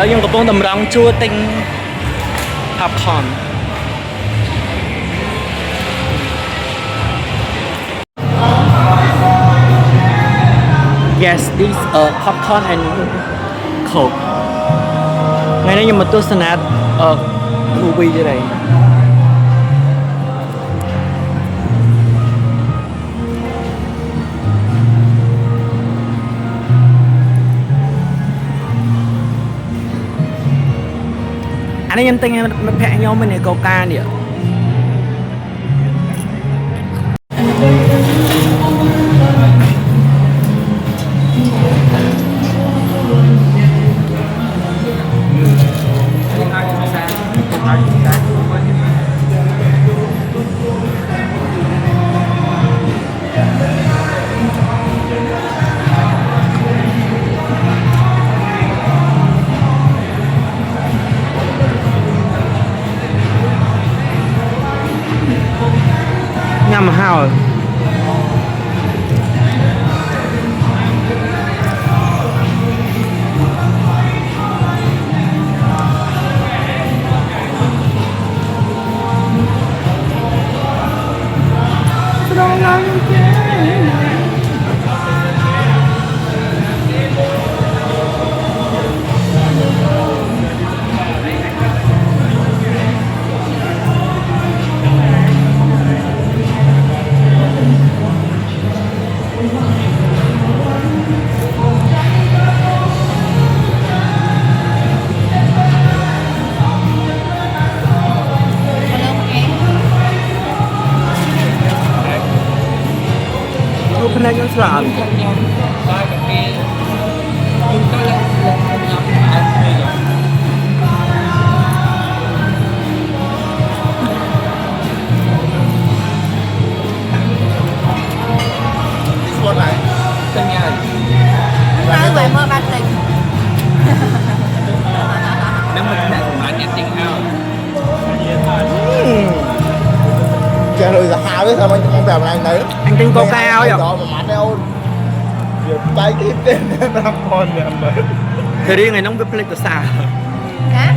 Lợi dụng của bông tầm rong chua tinh popcorn. Yes, these are popcorn and coke. Ngày nay nhưng mà tôi sẽ nát movie như này. Anh ấy nhân tình em phẹ nhau bên này coca nè. Nhằm hào này nó sẵn con này tên nhà nói vậy mơ ba tình nếu mình đã bán nhận tình ao chờ rồi là hao đấy sao anh không làm này đấy anh tin coca áo vậy đó mà bán đâu việc tay cái tên làm con nhà mình thời đi ngày nông cái plate sao hả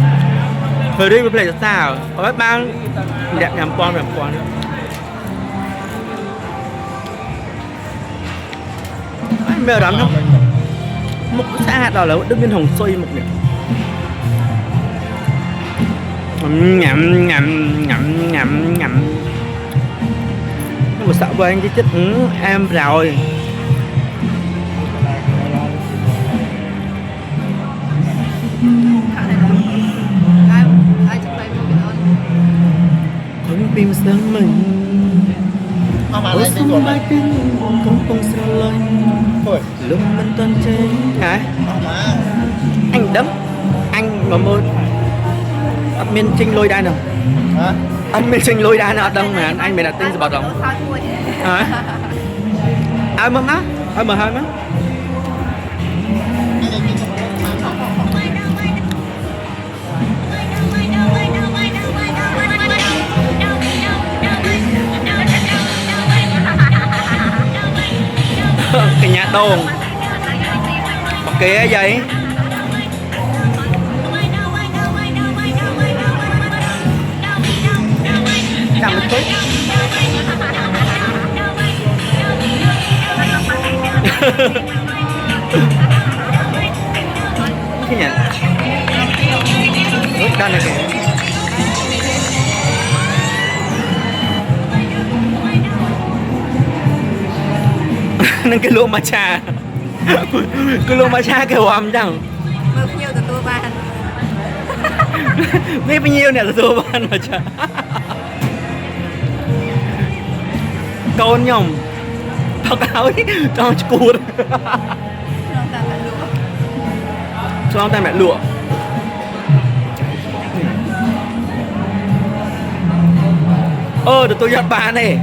thời đi cái plate sao có các bạn đẹp làm con anh bây giờ đắm không một cái xã hạt đỏ là đức viên hồng xoay một nè nhắm nhưng mà sợ với anh chứ chết em rồi con tim sáng mình ôi sông mai kinh không không sao lên lúc mình toàn trên hả anh đấm anh mà mơ admin trinh lôi đai nào hả admin trinh lôi đai nào đâu mà anh mày đặt tên gì bảo đồng hả ai mà má ai mà hai má cái nhà đồn ok vậy cầm một chút cái nhà ướp đan này kìa nên cái lô matcha cái lô matcha kêu âm chẳng mơ nhiều từ tôi ban biết bao nhiêu nè từ tôi ban mà chả con nhom thọc áo cho cụt cho tay mẹ lụa được tôi giật bà này